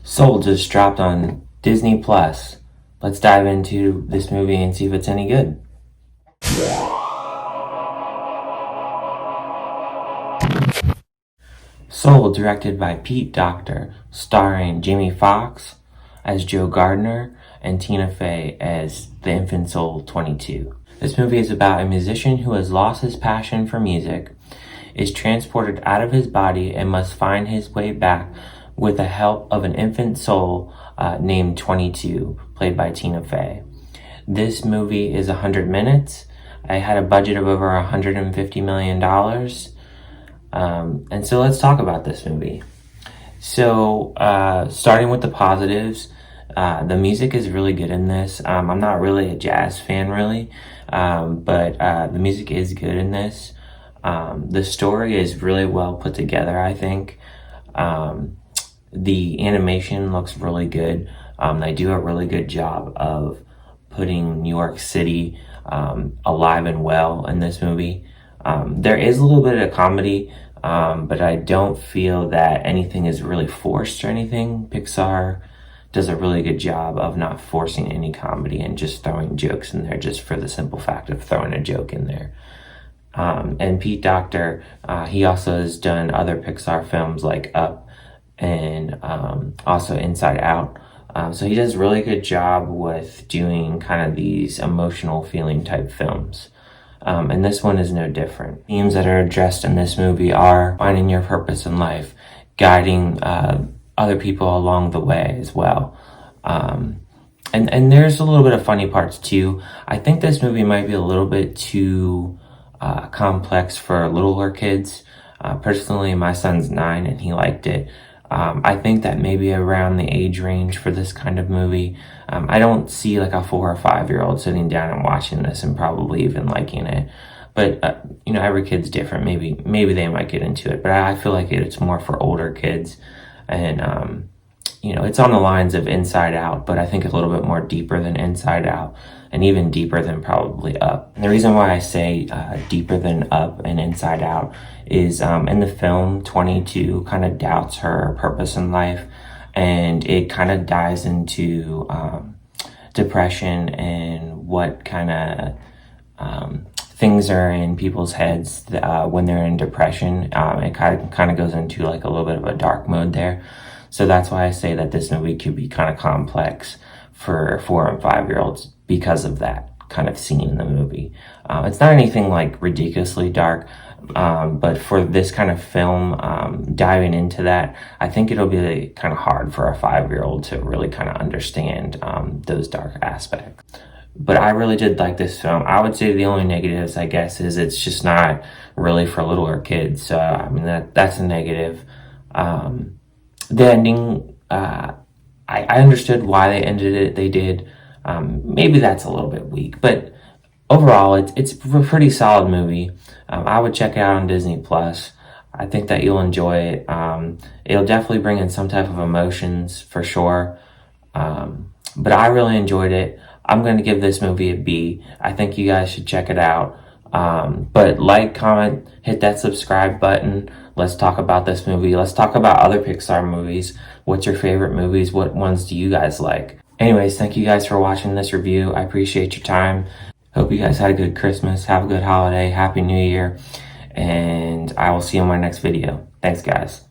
Soul just dropped on Disney Plus. Let's dive into this movie and see if it's any good. Soul, directed by Pete Docter, starring Jamie Foxx as Joe Gardner and Tina Fey as the infant Soul 22. This movie is about a musician who has lost his passion for music, is transported out of his body, and must find his way back with the help of an infant soul named 22, played by Tina Fey. This movie is 100 minutes. I had a budget of over $150 million. And so let's talk about this movie. So, starting with the positives, the music is really good in this. I'm not really a jazz fan, really, but the music is good in this. The story is really well put together, I think. The animation looks really good. They do a really good job of putting New York City alive and well in this movie. There is a little bit of comedy, but I don't feel that anything is really forced or anything. Pixar does a really good job of not forcing any comedy and just throwing jokes in there just for the simple fact of throwing a joke in there. And Pete Docter, he also has done other Pixar films like Up and also Inside Out. So he does a really good job with doing kind of these emotional feeling type films. And this one is no different. Themes that are addressed in this movie are finding your purpose in life, guiding other people along the way as well. And there's a little bit of funny parts too. I think this movie might be a little bit too complex for littler kids. Personally, my son's 9 and he liked it. I think that maybe around the age range for this kind of movie, I don't see like a 4 or 5 year old sitting down and watching this and probably even liking it. But every kid's different. Maybe they might get into it, but I feel like it's more for older kids. And it's on the lines of Inside Out, but I think a little bit more deeper than Inside Out, and even deeper than probably Up. And the reason why I say deeper than Up and Inside Out is in the film, 22 kind of doubts her purpose in life, and it kind of dives into depression and what kind of things are in people's heads when they're in depression. It kind of goes into like a little bit of a dark mode there. So that's why I say that this movie could be kind of complex for 4 and 5 year olds because of that kind of scene in the movie. It's not anything like ridiculously dark, but for this kind of film, diving into that, I think it'll be kind of hard for a 5 year old to really kind of understand those dark aspects. But I really did like this film. I would say the only negatives, I guess, is it's just not really for littler kids. So, I mean, that's a negative. The ending, I understood why they ended it. They did. Maybe that's a little bit weak, but overall, it's a pretty solid movie. I would check it out on Disney Plus. I think that you'll enjoy it. It'll definitely bring in some type of emotions for sure. But I really enjoyed it. I'm going to give this movie a B. I think you guys should check it out. But like, comment, hit that subscribe button. Let's talk about this movie. Let's talk about other Pixar movies. What's your favorite movies? What ones do you guys like? Anyways, thank you guys for watching this review. I appreciate your time. Hope you guys had a good Christmas. Have a good holiday. Happy New Year. And I will see you in my next video. Thanks, guys.